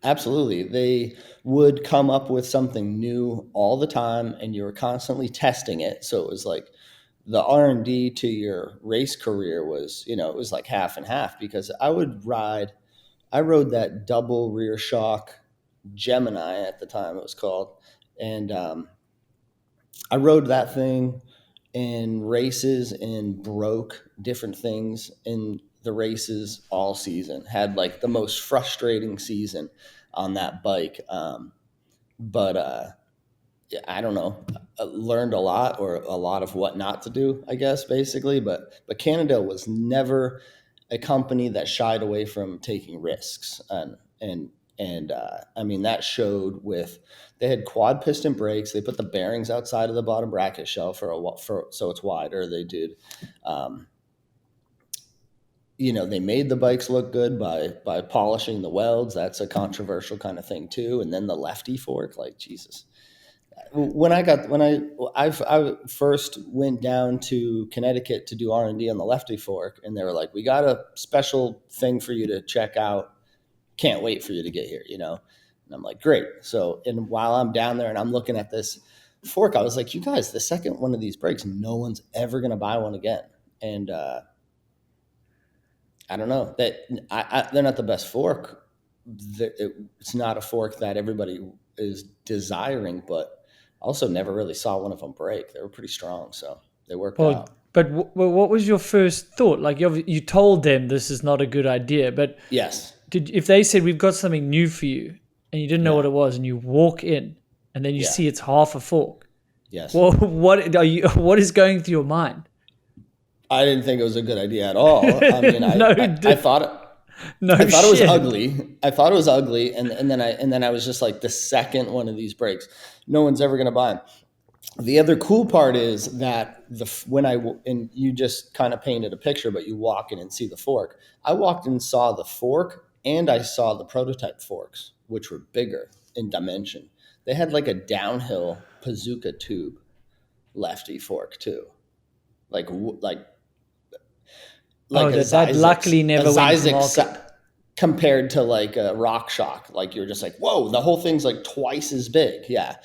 Absolutely. They would come up with something new all the time and you were constantly testing it. So it was like the R&D to your race career was, it was like half and half because I rode that double rear shock Gemini at the time it was called. And I rode that thing in races and broke different things in the races all season. Had like the most frustrating season on that bike. But yeah, I don't know. I learned a lot, or a lot of what not to do, I guess, basically. But Cannondale was never a company that shied away from taking risks, and I mean that showed with they had quad piston brakes. They put the bearings outside of the bottom bracket shell for so it's wider. They did. Um, they made the bikes look good by polishing the welds. That's a controversial kind of thing too. And then the lefty fork, like Jesus, when I first went down to Connecticut to do R&D on the lefty fork, and they were like, "We got a special thing for you to check out. Can't wait for you to get here." And I'm like, "Great." So, and while I'm down there and I'm looking at this fork, I was like, "You guys, the second one of these breaks, no one's ever gonna buy one again." And I don't know that they're not the best fork. It's not a fork that everybody is desiring, but also never really saw one of them break. They were pretty strong, so they worked Well, out. but what was your first thought? Like you told them this is not a good idea, but Yes. if they said we've got something new for you and you didn't know what Yeah. it was, and you walk in and then you Yeah. see it's half a fork, Yes. well, what are you? What is going through your mind? I didn't think it was a good idea at all. I mean, No, I thought I no thought it was shit. ugly. I thought it was ugly, and then I was just like, the second one of these breaks, no one's ever gonna buy them. The other cool part is that and you just kind of painted a picture, but you walk in and see the fork. I walked in and saw the fork, and I saw the prototype forks, which were bigger in dimension. They had like a downhill bazooka tube lefty fork too, like Oh, like a that luckily never went to Zizek market. compared to like a Rock Shock. Like you're just like, whoa, the whole thing's like twice as big. Yeah,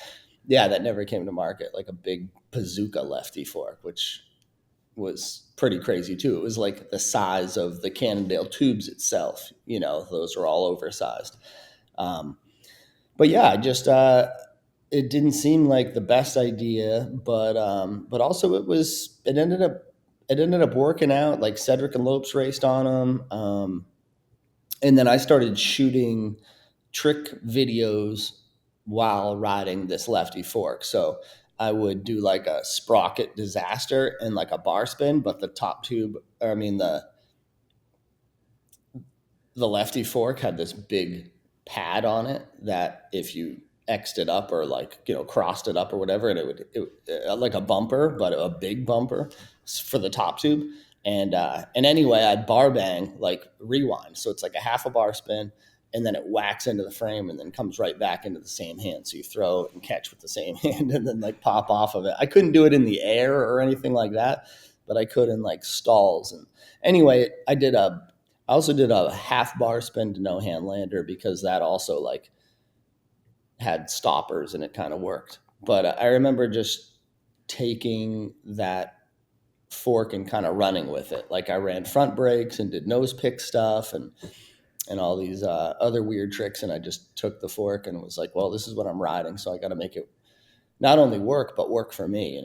yeah, that never came to market. Like a big bazooka lefty fork, which was pretty crazy too. It was like the size of the Cannondale tubes itself. Those were all oversized. Um, but yeah, it didn't seem like the best idea, but also it ended up working out. Like Cedric and Lopes raced on them, and then I started shooting trick videos while riding this lefty fork. So I would do like a sprocket disaster and like a bar spin, but the top tube, or I mean the lefty fork had this big pad on it that if you xed it up or like crossed it up or whatever, and like a bumper, but a big bumper for the top tube. And anyway, I'd bar bang like rewind, so it's like a half a bar spin, and then it whacks into the frame and then comes right back into the same hand. So you throw it and catch with the same hand and then like pop off of it. I couldn't do it in the air or anything like that, but I could in like stalls. And anyway, I also did a half bar spin to no hand lander because that also like had stoppers and it kind of worked. But I remember just taking that fork and kind of running with it. Like I ran front brakes and did nose pick stuff and all these other weird tricks. And I just took the fork and was like, well, this is what I'm riding. So I got to make it not only work, but work for me,